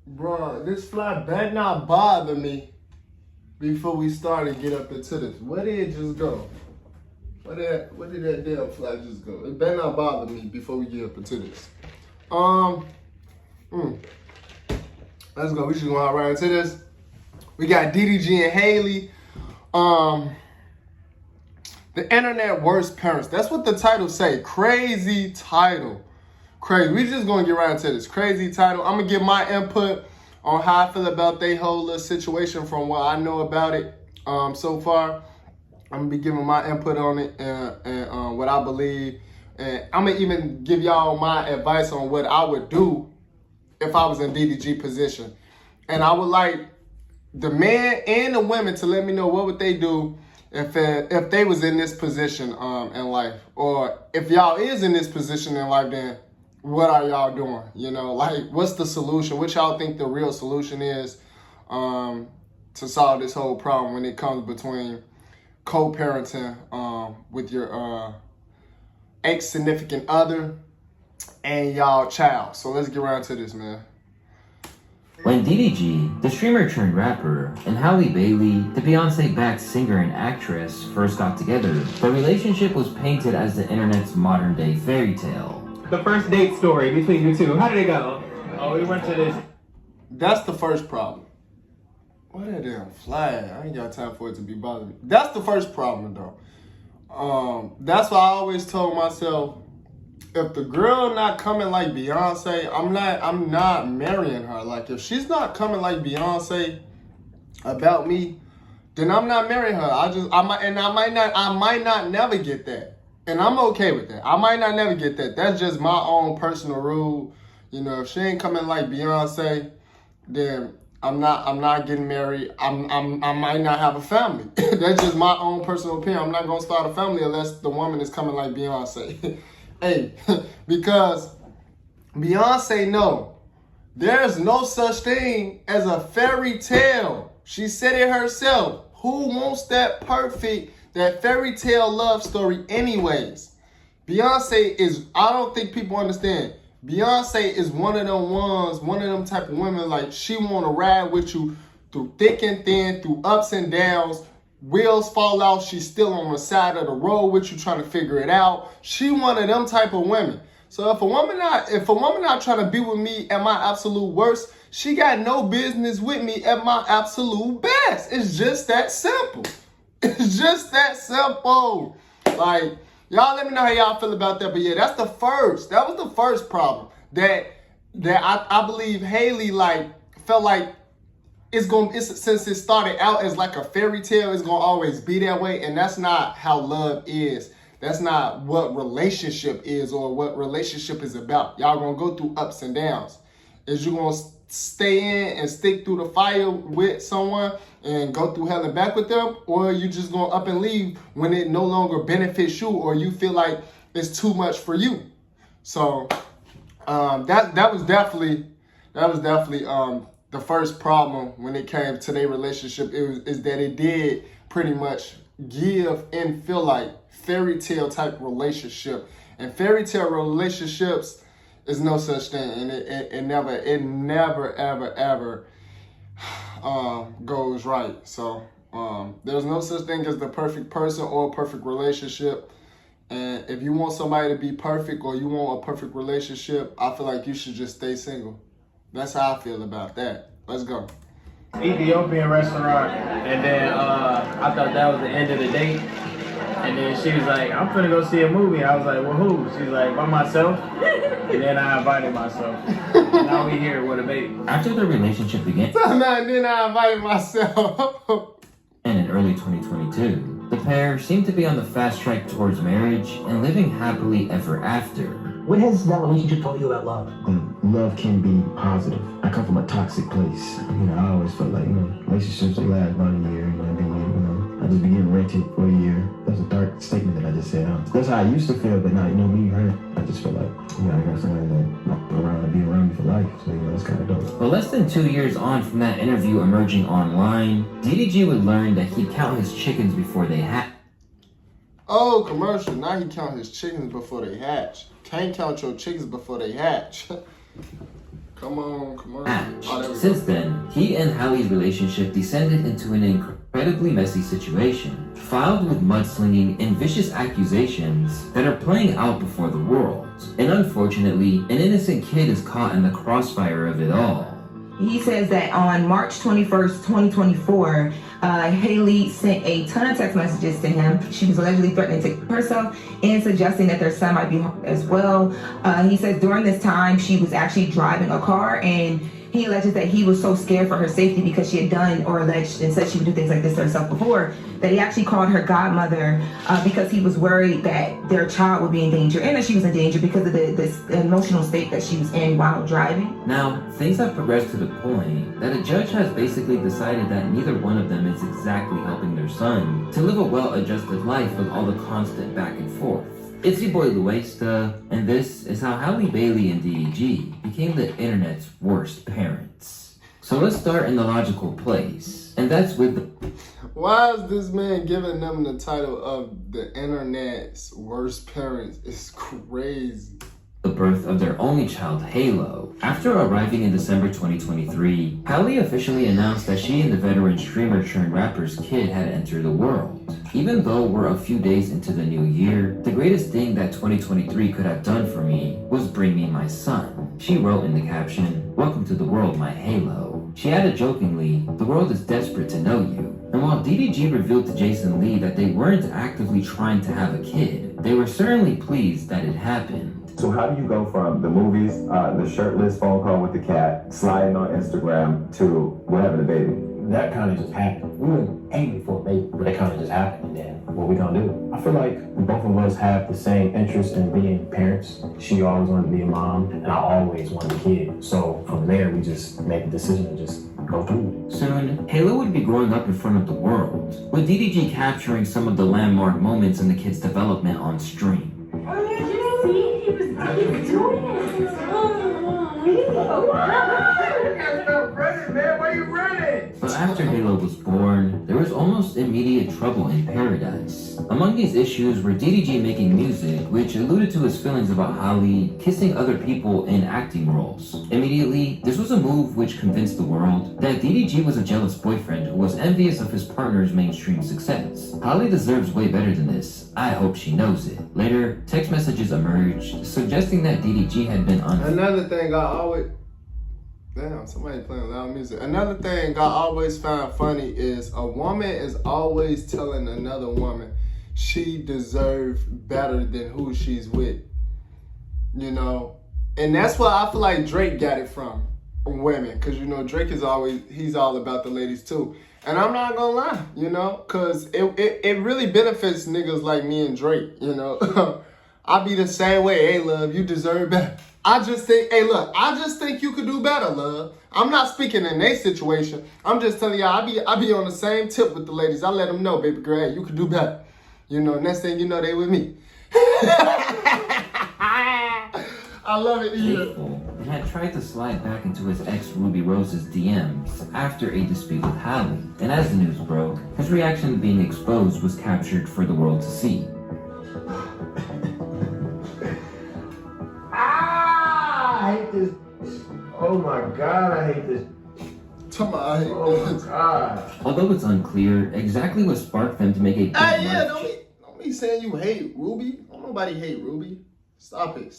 Bro, this fly better not bother me before we start and get up into this. Where did it just go? Where did that damn fly just go? It better not bother me before we get up into this. Let's go. We just gonna hop right into this. We got DDG and Halle. The internet worst parents. That's what the title say. Crazy title. Crazy. We just gonna get right into this. Crazy title. I'm gonna give my input on how I feel about they whole little situation from what I know about it so far. I'm gonna be giving my input on it and what I believe. And I'm gonna even give y'all my advice on what I would do if I was in DDG position. And I would like the men and the women to let me know what would they do if they was in this position in life. Or if y'all is in this position in life, then what are y'all doing? You know, like what's the solution? What y'all think the real solution is to solve this whole problem when it comes between co-parenting with your ex-significant other and y'all child. So let's get around to this, man. When DDG, the streamer turned rapper, and Halle Bailey, the Beyonce-backed singer and actress, first got together, the relationship was painted as the internet's modern-day fairy tale. The first date story between you two, how did it go? Oh, we went to this. That's the first problem. What that damn flag? I ain't got time for it to be bothering me. That's the first problem, though. That's why I always told myself, if the girl not coming like Beyonce, I'm not marrying her. Like if she's not coming like Beyonce about me, then I'm not marrying her. I might not never get that. And I'm okay with that. I might not never get that. That's just my own personal rule. You know, if she ain't coming like Beyonce, then I'm not getting married. I might not have a family. That's just my own personal opinion. I'm not gonna start a family unless the woman is coming like Beyonce. Hey, because Beyonce know there's no such thing as a fairy tale. She said it herself. Who wants that fairy tale love story anyways? Beyonce is, I don't think people understand. Beyonce is one of them type of women, like she want to ride with you through thick and thin, through ups and downs. Wheels fall out, she's still on the side of the road with you trying to figure it out. She one of them type of women. So if a woman not trying to be with me at my absolute worst, she got no business with me at my absolute best. It's just that simple. It's just that simple. Like, y'all let me know how y'all feel about that. But yeah, that was the first problem. That I believe Halle felt like since it started out as like a fairy tale, it's gonna always be that way, and that's not how love is. That's not what relationship is or what relationship is about. Y'all gonna go through ups and downs. Is you gonna stay in and stick through the fire with someone and go through hell and back with them, or you just gonna up and leave when it no longer benefits you or you feel like it's too much for you? So that was definitely the first problem when it came to their relationship is that it did pretty much give and feel like fairy tale type relationship. And fairy tale relationships is no such thing. And it never ever goes right. So there's no such thing as the perfect person or perfect relationship. And if you want somebody to be perfect or you want a perfect relationship, I feel like you should just stay single. That's how I feel about that. Let's go. Ethiopian restaurant, and then I thought that was the end of the date. And then she was like, I'm finna go see a movie. I was like, well, who? She's like, by myself. And then I invited myself. Now we here with a baby. After their relationship began, And then I invited myself. and in early 2022, the pair seemed to be on the fast track towards marriage and living happily ever after. What has that relationship taught you about love? Love can be positive. I come from a toxic place. I always felt like, relationships they last about a year, I just began rented for a year. That's a dark statement that I just said. That's how I used to feel, but now, me and her, I just feel like, I got somebody that around to be around me for life. So, that's kind of dope. But less than 2 years on from that interview emerging online, DDG would learn that he'd count his chickens before they hatch. Oh, commercial. Now he count his chickens before they hatch. Can't count your chickens before they hatch. Come on. match. Oh, there we Since go. then, he and Halle's relationship descended into an incredibly messy situation, filed with mudslinging and vicious accusations that are playing out before the world. And unfortunately, an innocent kid is caught in the crossfire of it all. He says that on March 21st, 2024, Haley sent a ton of text messages to him. She was allegedly threatening to take herself and suggesting that their son might be harmed as well. He says during this time, she was actually driving a car, and he alleges that he was so scared for her safety because she had done or alleged and said she would do things like this to herself before, that he actually called her godmother because he was worried that their child would be in danger and that she was in danger because of this emotional state that she was in while driving. Now, things have progressed to the point that a judge has basically decided that neither one of them is exactly helping their son to live a well-adjusted life with all the constant back and forth. It's your boy Luesta, and this is how Halle Bailey and DDG became the internet's worst parents. So let's start in the logical place, and that's with the... Why is this man giving them the title of the internet's worst parents? It's crazy. the birth of their only child, Halo. After arriving in December 2023, Halle officially announced that she and the veteran streamer turned rapper's kid had entered the world. Even though we're a few days into the new year, the greatest thing that 2023 could have done for me was bring me my son. She wrote in the caption, "Welcome to the world, my Halo." She added jokingly, "The world is desperate to know you." And while DDG revealed to Jason Lee that they weren't actively trying to have a kid, they were certainly pleased that it happened. So how do you go from the movies, the shirtless phone call with the cat, sliding on Instagram, to we're having a baby? That kind of just happened. We were aiming for a baby, but that kind of just happened. And then what we gonna do? I feel like both of us have the same interest in being parents. She always wanted to be a mom, and I always wanted a kid. So from there, we just made the decision to just go through with it. Soon, Halo would be growing up in front of the world, with DDG capturing some of the landmark moments in the kid's development on stream. He's doing it. But after Halo was born, there was almost immediate trouble in paradise. Among these issues were DDG making music, which alluded to his feelings about Halle kissing other people in acting roles. Immediately, this was a move which convinced the world that DDG was a jealous boyfriend who was envious of his partner's mainstream success. Halle deserves way better than this. I hope she knows it. Later, text messages emerged, suggesting that DDG had been Another thing I always... Damn, somebody playing loud music. Another thing I always find funny is a woman is always telling another woman she deserves better than who she's with. You know? And that's where I feel like Drake got it from women. Because, you know, Drake is always, he's all about the ladies too. And I'm not gonna lie, you know? Because it really benefits niggas like me and Drake, you know? I be the same way. Hey, love, you deserve better. I just think, hey, look, I just think you could do better, love. I'm not speaking in their situation. I'm just telling y'all, I be on the same tip with the ladies. I let them know, baby girl, hey, you could do better. You know, next thing you know, they with me. I love it either. hateful and had tried to slide back into his ex Ruby Rose's DMs after a dispute with Halle. And as the news broke, his reaction to being exposed was captured for the world to see. I hate this. Oh my God, I hate this. I hate Oh this. my God. Although it's unclear exactly what sparked them to make a big Hey, yeah, life don't be saying you hate Ruby. Don't nobody hate Ruby. Stop it.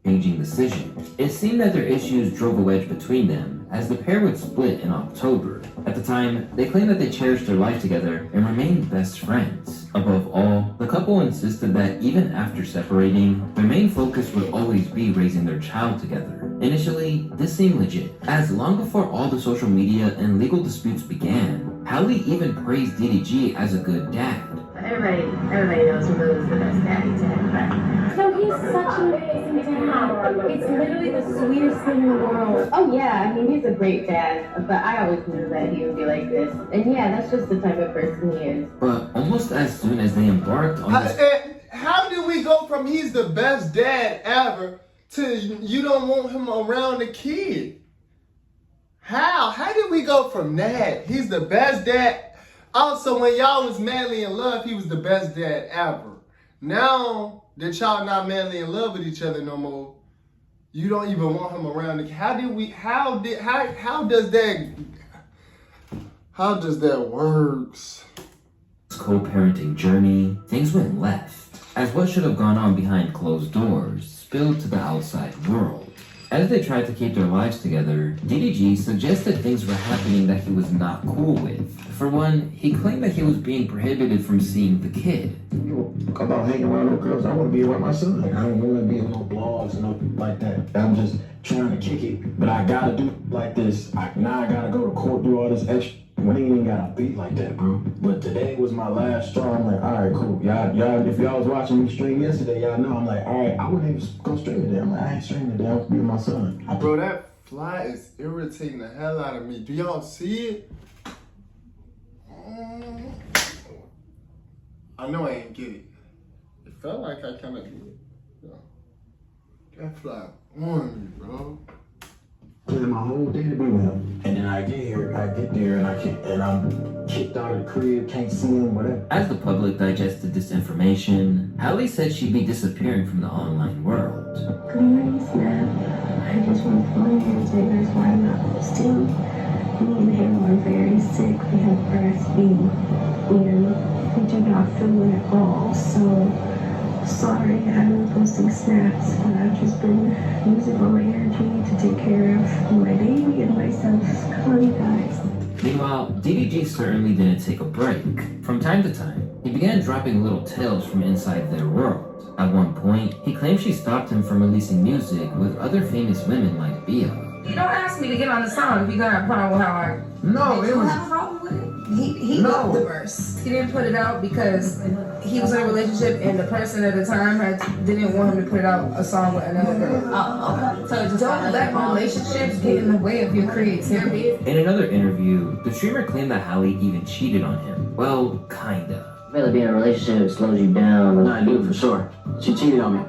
changing decision. It seemed that their issues drove a wedge between them, as the pair would split in October. At the time, they claimed that they cherished their life together and remained best friends. Above all, the couple insisted that even after separating, their main focus would always be raising their child together. Initially, this seemed legit, as long before all the social media and legal disputes began, Halle even praised DDG as a good dad. Everybody knows who was the best daddy to have. No, he's such an amazing dad. It's literally the sweetest thing in the world. Oh yeah, I mean he's a great dad, but I always knew that he would be like this. And yeah, that's just the type of person he is. But almost as soon as they embarked on this... How did we go from he's the best dad ever to you don't want him around the kid? How did we go from that? He's the best dad. Also, when y'all was madly in love, he was the best dad ever. Now that y'all not madly in love with each other no more, You don't even want him around. How does that works? Co-parenting journey, things went left, as what should have gone on behind closed doors spilled to the outside world. As they tried to keep their lives together, DDG suggested things were happening that he was not cool with. For one, he claimed that he was being prohibited from seeing the kid. About hanging around with girls, I want to be around my son. I don't want to be in no blogs and nothing like that. I'm just trying to kick it, but I gotta do it like this. Now I gotta go to court, do all this extra. We ain't even got a beat like that, bro. But today was my last straw. I'm like, all right, cool. Y'all, if y'all was watching me stream yesterday, y'all know. I'm like, all right, I wouldn't even go stream today. I'm like, I ain't streaming today. I want to be with my son. Bro, that fly is irritating the hell out of me. Do y'all see it? I know I ain't get it. It felt like I kind of did. Yeah. That fly on me, bro. Plan my whole day to be with him, and then I get there, and I'm kicked out of the crib, can't see him, whatever. As the public digested this information, Halle said she'd be disappearing from the online world. Good morning, Snap. I just want to call you and tell you why I'm not posting. Me and him are very sick. We have breastfeed, and we do not feel it at all. So sorry, I haven't been posting snaps, but I've just been using all my energy to take care of my baby and myself. Come on, you guys. Meanwhile, DDG certainly didn't take a break. From time to time, he began dropping little tales from inside their world. At one point, he claimed she stopped him from releasing music with other famous women like Bia. You don't ask me to get on the song if you got a problem with how I... No, it was... have a problem with it? He loved the verse. He didn't put it out because he was in a relationship and the person at the time didn't want him to put out a song with another girl. Oh, okay. So don't let relationships get in the way of your creativity. In another interview, the streamer claimed that Halle even cheated on him. Well, kinda. Really being in a relationship slows you down. No, I do for sure. She cheated on me.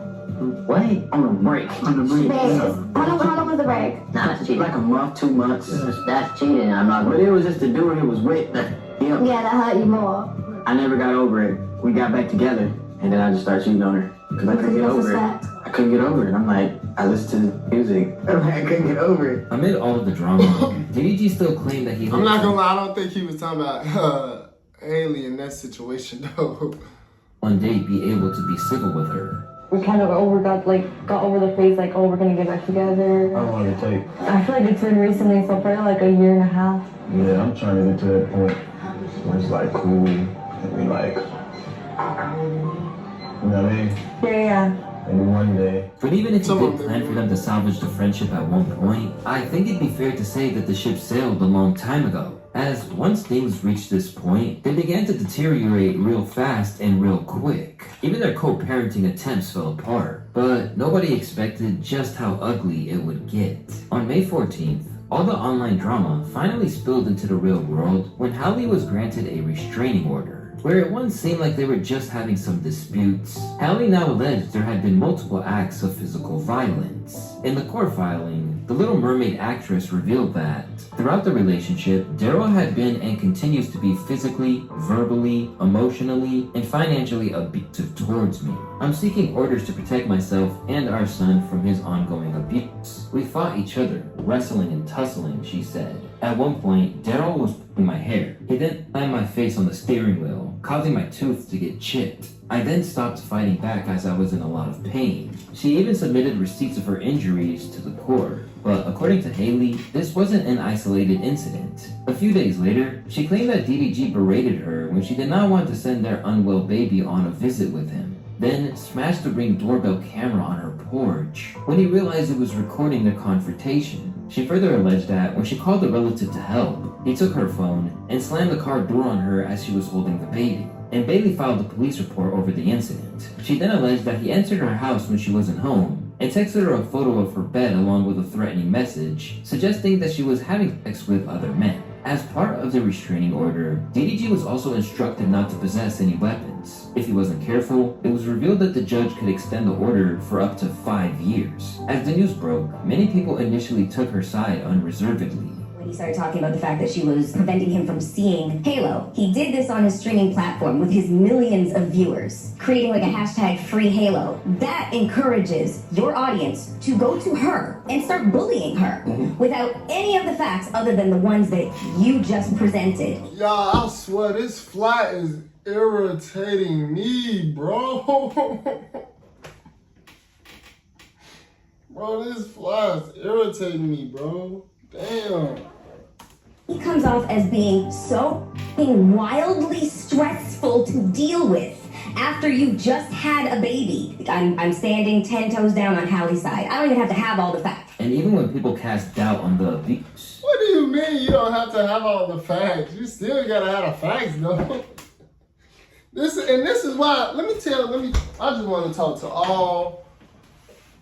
What? On a break. On the break. How long was the break? Nah, that's cheating. Like a month, 2 months. That's cheating. I'm not. But it was just the dude it was with. Yeah, that hurt you more. I never got over it. We got back together, and then I just started cheating on her because I couldn't get over it. I couldn't get over it. I'm like, I listened to music. I couldn't get over it. Amid all of the drama, DDG still claimed that he... I'm not gonna lie, I don't think he was talking about Halle in that situation, though. One day be able to be civil with her. We kind of got over the phase, like, oh, we're gonna get back together. How long did it take? I feel like it's been recently, so probably like a year and a half. Yeah, I'm trying to get to that point where it's like cool, and we like, you know what I mean? Yeah. And one day. But even if he did plan for them to salvage the friendship at one point, I think it'd be fair to say that the ship sailed a long time ago. As once things reached this point, they began to deteriorate real fast and real quick. Even their co-parenting attempts fell apart, but nobody expected just how ugly it would get. On May 14th, all the online drama finally spilled into the real world when Halle was granted a restraining order. Where it once seemed like they were just having some disputes, Halle now alleged there had been multiple acts of physical violence. In the court filing, the Little Mermaid actress revealed that throughout the relationship, Daryl had been and continues to be physically, verbally, emotionally, and financially abusive towards me. I'm seeking orders to protect myself and our son from his ongoing abuse. We fought each other, wrestling and tussling, she said. At one point, Daryl was pulling my hair. He then slammed my face on the steering wheel, causing my tooth to get chipped. I then stopped fighting back as I was in a lot of pain. She even submitted receipts of her injuries to the court. But according to Halle, this wasn't an isolated incident. A few days later, she claimed that DDG berated her when she did not want to send their unwell baby on a visit with him. Then smashed the Ring doorbell camera on her porch when he realized it was recording their confrontation. She further alleged that when she called the relative to help, he took her phone and slammed the car door on her as she was holding the baby. And Bailey filed a police report over the incident. She then alleged that he entered her house when she wasn't home and texted her a photo of her bed along with a threatening message, suggesting that she was having sex with other men. As part of the restraining order, DDG was also instructed not to possess any weapons. If he wasn't careful, it was revealed that the judge could extend the order for up to 5 years. As the news broke, many people initially took her side unreservedly. When he started talking about the fact that she was preventing him from seeing Halo. He did this on his streaming platform with his millions of viewers, creating like a hashtag free Halo. That encourages your audience to go to her and start bullying her without any of the facts other than the ones that you just presented. Y'all, I swear this flight is irritating me, bro. Bro, this fly is irritating me, bro. Damn. He comes off as being so wildly stressful to deal with after you just had a baby. I'm standing 10 toes down on Halle's side. I don't even have to have all the facts. And even when people cast doubt on the abuse. What do you mean you don't have to have all the facts? You still gotta have the facts, though. This is why, I just want to talk to all,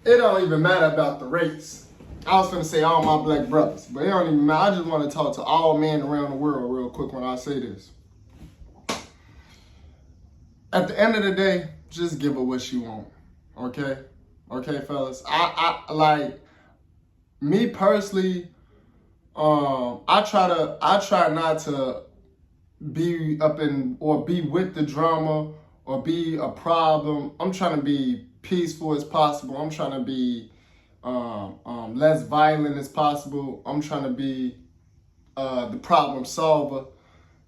it don't even matter about the race. I was gonna say all my black brothers, but it don't even matter. I just want to talk to all men around the world real quick when I say this. At the end of the day, just give her what she want, okay? Okay, fellas? I like, me personally, I try not to be up in, or be with the drama, or be a problem. I'm trying to be peaceful as possible. I'm trying to be less violent as possible. I'm trying to be the problem solver.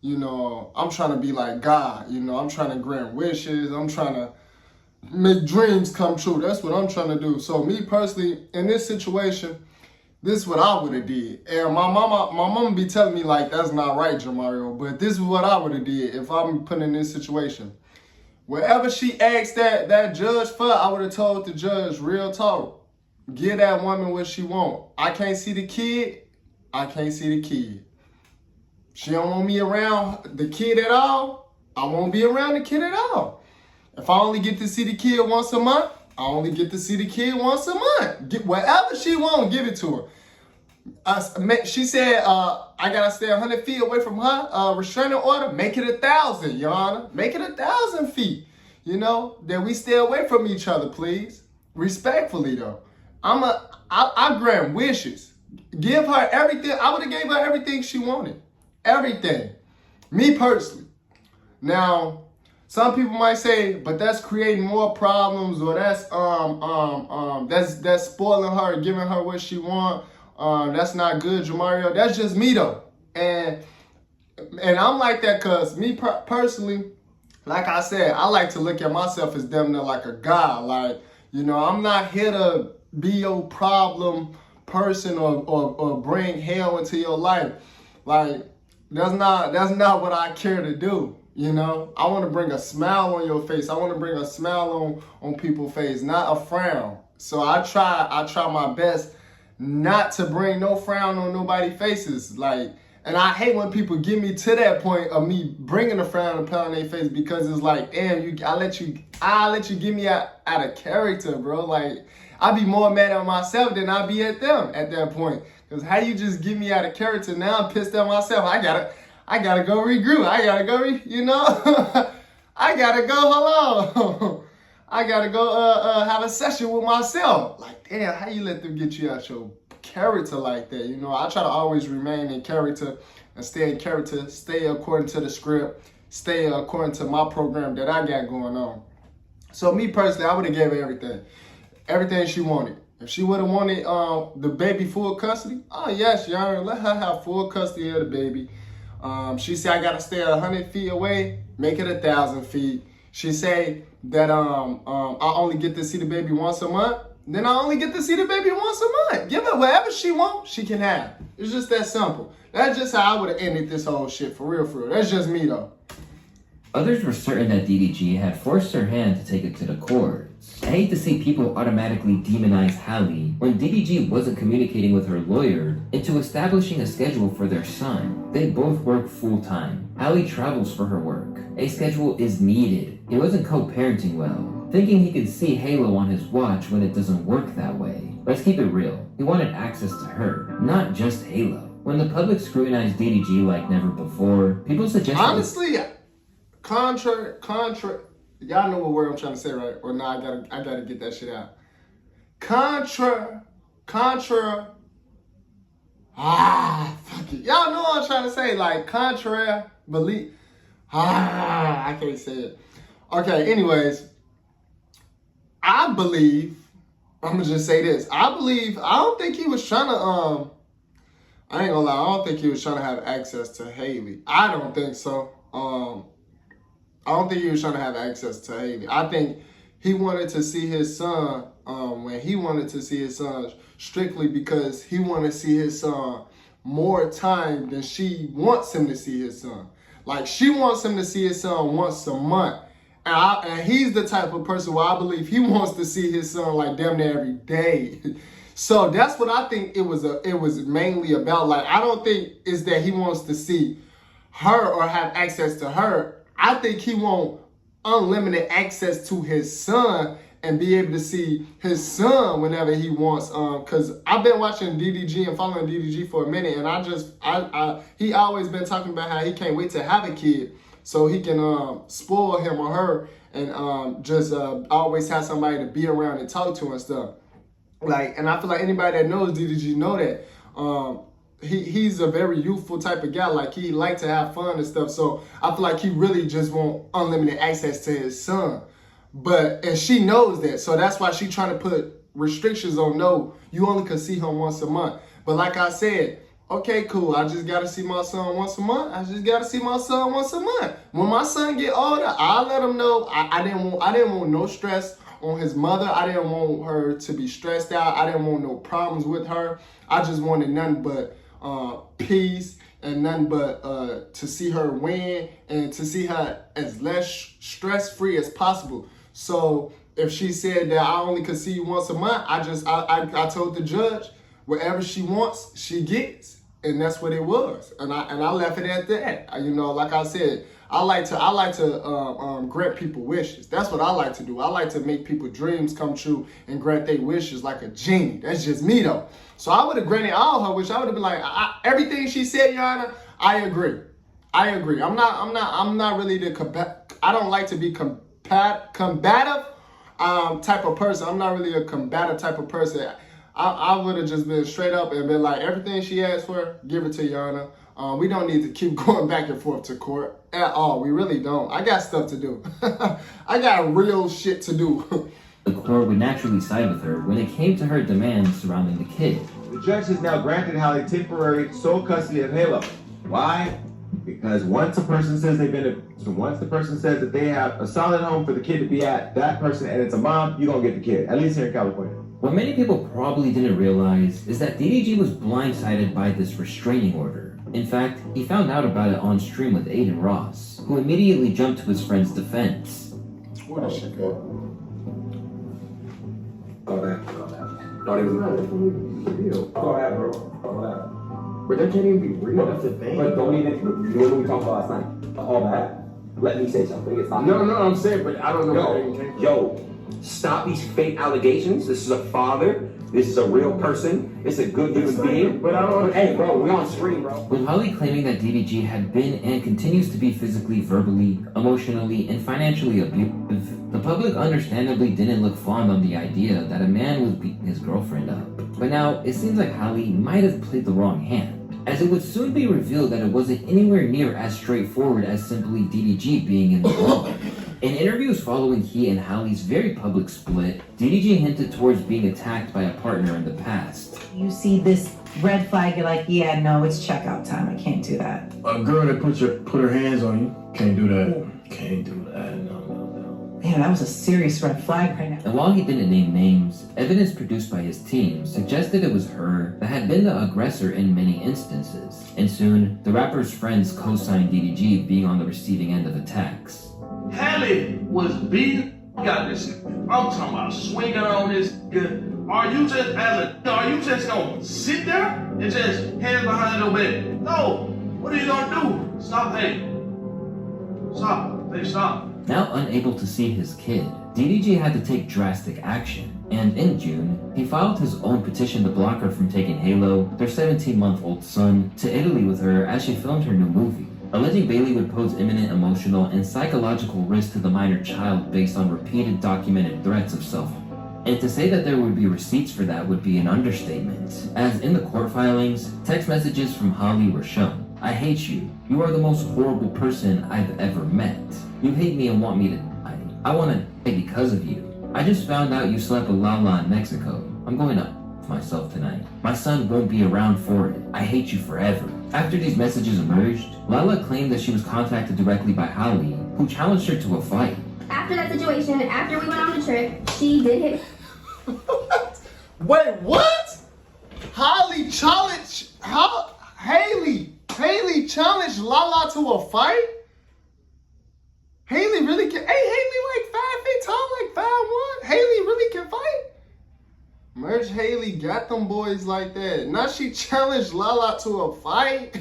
You know, I'm trying to be like God. You know, I'm trying to grant wishes. I'm trying to make dreams come true. That's what I'm trying to do. So me personally, in this situation, this is what I would have did. And my mama be telling me like, that's not right, Jamario. But this is what I would have did if I'm put in this situation. Wherever she asked that judge for, I would have told the judge, real talk, give that woman what she want. I can't see the kid. I can't see the kid. She don't want me around the kid at all. I won't be around the kid at all. If I only get to see the kid once a month, I only get to see the kid once a month. Get whatever she want, give it to her. She said, I gotta stay 100 feet away from her. Restraining order, make it 1,000, Your Honor. Make it 1,000 feet. You know, that we stay away from each other, please. Respectfully, though. I grant wishes. Give her everything. I would have gave her everything she wanted. Everything. Me personally. Now, some people might say, but that's creating more problems, or that's spoiling her, giving her what she want. That's not good, Jamario. That's just me though, and I'm like that because me personally, like I said, I like to look at myself as damn near like a god. Like, you know, I'm not here to be your problem person or bring hell into your life. Like, that's not what I care to do. You know, I want to bring a smile on your face. I want to bring a smile on people's face, not a frown. So I try my best not to bring no frown on nobody's faces. Like, and I hate when people get me to that point of me bringing a frown and pound on their face, because it's like, damn, I let you get me out of character, bro. Like, I be more mad at myself than I be at them at that point. Because how you just get me out of character? Now I'm pissed at myself. I gotta go regroup. I gotta go, I gotta go, hello. I gotta go have a session with myself. Like, damn, how you let them get you out your character like that? You know, I try to always remain in character and stay in character, stay according to the script, stay according to my program that I got going on. So me personally, I would have gave her everything she wanted. If she would have wanted the baby full custody, oh yes, Your Honor, let her have full custody of the baby. She said I gotta stay 100 feet away, make it 1,000 feet. She say that I only get to see the baby once a month. Then I only get to see the baby once a month. Give her whatever she wants, she can have. It's just that simple. That's just how I would have ended this whole shit, for real. That's just me though. Others were certain that DDG had forced her hand to take it to the courts. I hate to see people automatically demonize Halle when DDG wasn't communicating with her lawyer into establishing a schedule for their son. They both work full-time. Halle travels for her work. A schedule is needed. He wasn't co-parenting well, thinking he could see Halo on his watch when it doesn't work that way. Let's keep it real. He wanted access to her, not just Halo. When the public scrutinized DDG like never before, people suggested... Honestly, Contra, y'all know what word I'm trying to say, right? Or nah, I gotta get that shit out. Contra, fuck Y'all know what I'm trying to say. Like, contrary belief. I can't say it. Okay, anyways. I believe, I'm going to just say this. I don't think he was trying to, I ain't gonna lie, I don't think he was trying to have access to Halle. I don't think so. I don't think he was trying to have access to Halle. I think he wanted to see his son, when he wanted to see his son strictly because he wanted to see his son more time than she wants him to see his son. Like, she wants him to see his son once a month. And he's the type of person where I believe he wants to see his son like damn near every day. So that's what I think it was mainly about. Like, I don't think it's that he wants to see her or have access to her. I think he wants unlimited access to his son and be able to see his son whenever he wants. Cause I've been watching DDG and following DDG for a minute, and he always been talking about how he can't wait to have a kid so he can spoil him or her and just always have somebody to be around and talk to and stuff. Like, and I feel like anybody that knows DDG know that he's a very youthful type of guy. Like, he like to have fun and stuff. So I feel like he really just want unlimited access to his son. And she knows that. So that's why she trying to put restrictions on, no, you only can see him once a month. But like I said, okay, cool. I just got to see my son once a month. I just got to see my son once a month. When my son get older, I'll let him know. I didn't want no stress on his mother. I didn't want her to be stressed out. I didn't want no problems with her. I just wanted nothing but peace and nothing but to see her win and to see her as less stress-free as possible. So if she said that I only could see you once a month, I told the judge, whatever she wants, she gets. And that's what it was. And I left it at that. You know, like I said, I like to grant people wishes. That's what I like to do. I like to make people dreams come true and grant their wishes like a genie. That's just me though. So I would have granted all her wishes. I would have been like, everything she said, Your Honor, I agree. I'm not really I don't like to be combative type of person. I'm not really a combative type of person. I would have just been straight up and been like, everything she asked for, give it to Your Honor. We don't need to keep going back and forth to court at all. We really don't. I got stuff to do. I got real shit to do. The court would naturally side with her when it came to her demands surrounding the kid. The judge has now granted Halle temporary sole custody of Halo. Why? Because once the person says that they have a solid home for the kid to be at, that person, and it's a mom, you're gonna get the kid. At least here in California. What many people probably didn't realize is that DDG was blindsided by this restraining order. In fact, he found out about it on stream with Aiden Ross, who immediately jumped to his friend's defense. Where does she go? Go back. Not even real. Go back, bro. Go back. But that can't even be real. That's the thing. But don't even. You know what we talked about last night? All that. Let me say something. It's not. No, I'm saying, but I don't know. Yo, stop these fake allegations. This is a father. This is a real person. It's a good human being. But I don't. Hey, bro, we on stream, bro. With Halle claiming that DDG had been and continues to be physically, verbally, emotionally, and financially abusive, the public understandably didn't look fond on the idea that a man was beating his girlfriend up. But now, it seems like Halle might have played the wrong hand, as it would soon be revealed that it wasn't anywhere near as straightforward as simply DDG being in the wrong. In interviews following he and Halle's very public split, DDG hinted towards being attacked by a partner in the past. You see this red flag, you're like, yeah, no, it's checkout time. I can't do that. A girl that put her hands on you, can't do that. Can't do that. No. Man, that was a serious red flag right now. And while he didn't name names, evidence produced by his team suggested it was her that had been the aggressor in many instances. And soon, the rapper's friends co-signed DDG being on the receiving end of attacks. Halle was beating got this. I'm talking about swinging on this. Are you just gonna sit there and just hands behind your back? No. What are you gonna do? Stop. Stop. Now unable to see his kid, DDG had to take drastic action. And in June, he filed his own petition to block her from taking Halo, their 17-month-old son, to Italy with her as she filmed her new movie, alleging Bailey would pose imminent emotional and psychological risk to the minor child based on repeated documented threats of self-harm. And to say that there would be receipts for that would be an understatement, as in the court filings, text messages from Halle were shown. I hate you. You are the most horrible person I've ever met. You hate me and want me to die. I want to die because of you. I just found out you slept with Lala in Mexico. I'm going to myself tonight. My son won't be around for it. I hate you forever. After these messages emerged, Lala claimed that she was contacted directly by Halle, who challenged her to a fight. After that situation, after we went on the trip, she did hit. Wait, what? Halle challenged Halle challenged Lala to a fight? Halle really can. Hey, Halle like 5 feet tall, like 5'1". Halle really can fight. Merch Halle got them boys like that. Now she challenged Lala to a fight.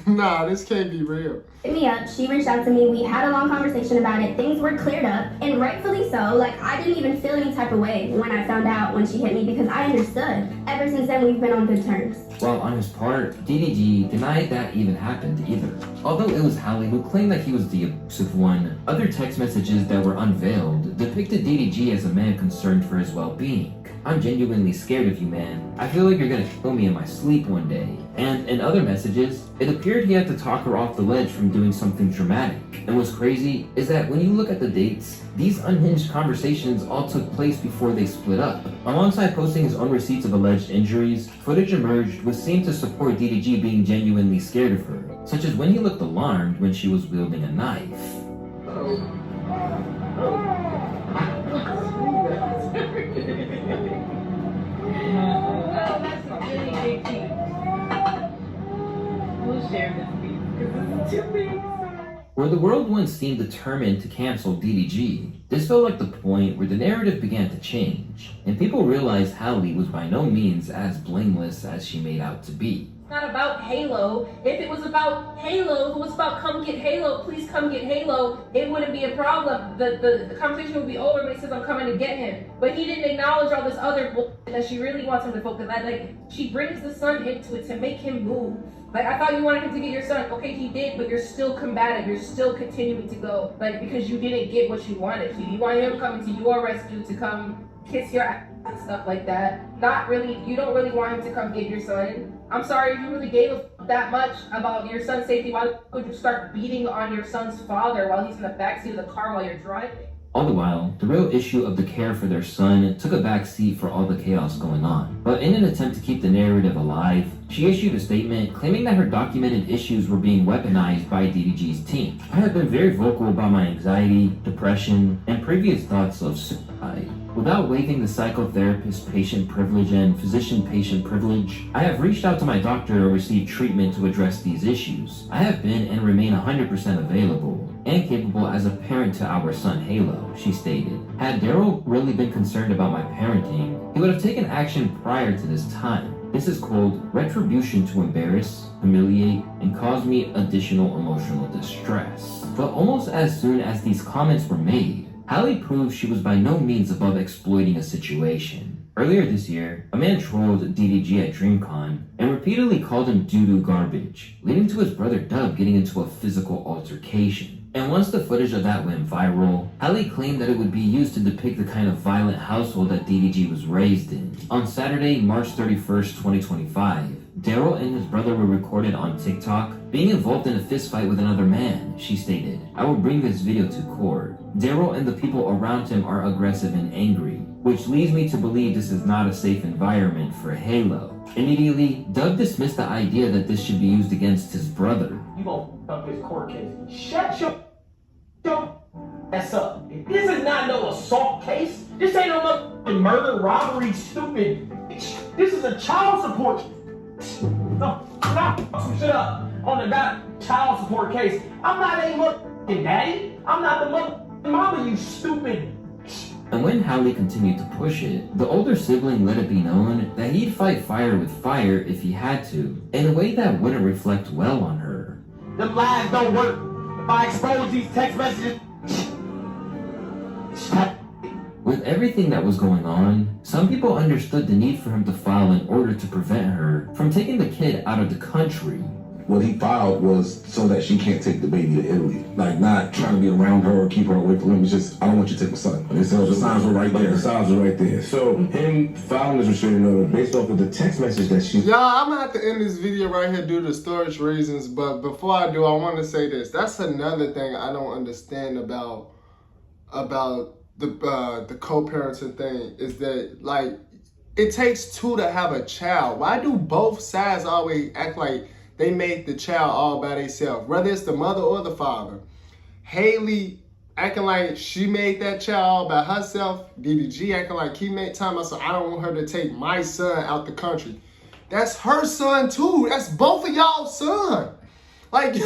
Nah, this can't be real. Hit me up. She reached out to me. We had a long conversation about it. Things were cleared up, and rightfully so. Like, I didn't even feel any type of way when I found out when she hit me because I understood. Ever since then, we've been on good terms. While on his part, DDG denied that even happened either. Although it was Halle who claimed that he was the abusive one, other text messages that were unveiled depicted DDG as a man concerned for his well-being. I'm genuinely scared of you, man. I feel like you're gonna kill me in my sleep one day. And in other messages, it appeared he had to talk her off the ledge from doing something dramatic. And what's crazy is that when you look at the dates, these unhinged conversations all took place before they split up. Alongside posting his own receipts of alleged injuries, footage emerged which seemed to support DDG being genuinely scared of her, such as when he looked alarmed when she was wielding a knife. Where the world once seemed determined to cancel DDG, this felt like the point where the narrative began to change, and people realized Halle was by no means as blameless as she made out to be. It's not about Halo. If it was about Halo, if it was about come get Halo, please come get Halo, it wouldn't be a problem. The conversation would be over when he says I'm coming to get him. But he didn't acknowledge all this other bullshit that she really wants him to focus on. Like, she brings the son into it to make him move. Like, I thought you wanted him to get your son. Okay, he did, but you're still combative. You're still continuing to go. Like, because you didn't get what you wanted. You want him coming to your rescue to come kiss your ass and stuff like that. Not really, you don't really want him to come get your son. I'm sorry, if you really gave a that much about your son's safety, why would you start beating on your son's father while he's in the backseat of the car while you're driving? All the while, the real issue of the care for their son took a back seat for all the chaos going on. But in an attempt to keep the narrative alive, she issued a statement claiming that her documented issues were being weaponized by DDG's team. I have been very vocal about my anxiety, depression, and previous thoughts of suicide. Without waiving the psychotherapist patient privilege and physician patient privilege, I have reached out to my doctor and received treatment to address these issues. I have been and remain 100% available and capable as a parent to our son Halo, she stated. Had Daryl really been concerned about my parenting, he would have taken action prior to this time. This is called retribution to embarrass, humiliate, and cause me additional emotional distress. But almost as soon as these comments were made, Halle proved she was by no means above exploiting a situation. Earlier this year, a man trolled DDG at DreamCon and repeatedly called him doo-doo garbage, leading to his brother Dub getting into a physical altercation. And once the footage of that went viral, Halle claimed that it would be used to depict the kind of violent household that DDG was raised in. On Saturday, March 31st, 2025, Daryl and his brother were recorded on TikTok being involved in a fistfight with another man, she stated. I will bring this video to court. Daryl and the people around him are aggressive and angry, which leads me to believe this is not a safe environment for Halo. Immediately, Doug dismissed the idea that this should be used against his brother. You gonna up this court case. Shut your ass up. This is not no assault case. This ain't no murder, robbery, stupid. This is a child support. No, shut up. On the child support case. I'm not a motherfucking daddy. I'm not the motherfucking mama, you stupid. And when Halle continued to push it, the older sibling let it be known that he'd fight fire with fire if he had to, in a way that wouldn't reflect well on her. Them lies don't work. If I expose these text messages... With everything that was going on, some people understood the need for him to file an order to prevent her from taking the kid out of the country. what he filed was so that she can't take the baby to Italy. Like, not trying to be around her or keep her away from him. It's just, I don't want you to take my son. And so the signs were right there. The signs were right there. So him filing this restraining order based off of the text message that she... Y'all, I'm gonna have to end this video right here due to storage reasons, but before I do, I want to say this. That's another thing I don't understand about the co-parenting thing, is that, like, it takes two to have a child. Why do both sides always act like they made the child all by themselves, whether it's the mother or the father? Haley acting like she made that child all by herself. DDG acting like he made time. So I don't want her to take my son out the country. That's her son too. That's both of y'all's son. Like,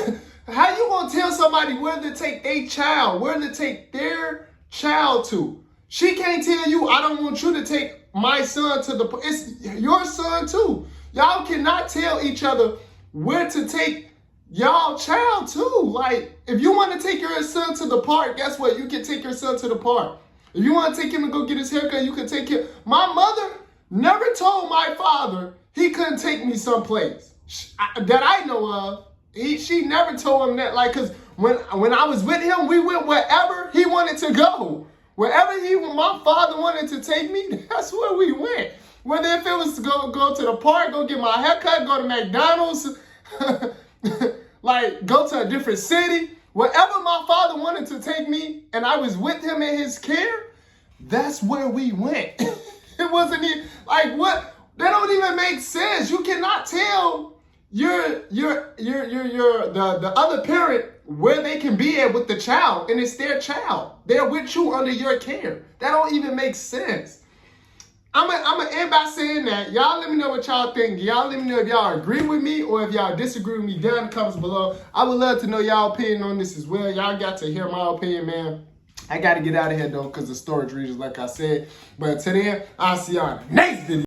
how you gonna tell somebody where to take their child, where to take their child to? She can't tell you, I don't want you to take my son to the... It's your son too. Y'all cannot tell each other where to take y'all child too. Like, if you want to take your son to the park, guess what? You can take your son to the park. If you want to take him to go get his haircut, you can take him. My mother never told my father he couldn't take me someplace that I know of. She never told him that. Like, cause when I was with him, we went wherever he wanted to go. Wherever my father wanted to take me, that's where we went. Whether if it was to go to the park, go get my haircut, go to McDonald's, like go to a different city. Wherever my father wanted to take me and I was with him in his care, that's where we went. It wasn't even, like, what? That don't even make sense. You cannot tell the other parent where they can be at with the child, and it's their child. They're with you under your care. That don't even make sense. I'm gonna end by saying that. Y'all let me know what y'all think. Y'all let me know if y'all agree with me or if y'all disagree with me down in the comments below. I would love to know y'all opinion on this as well. Y'all got to hear my opinion, man. I gotta get out of here though because of storage reasons, like I said. But until then, I'll see y'all in the next video.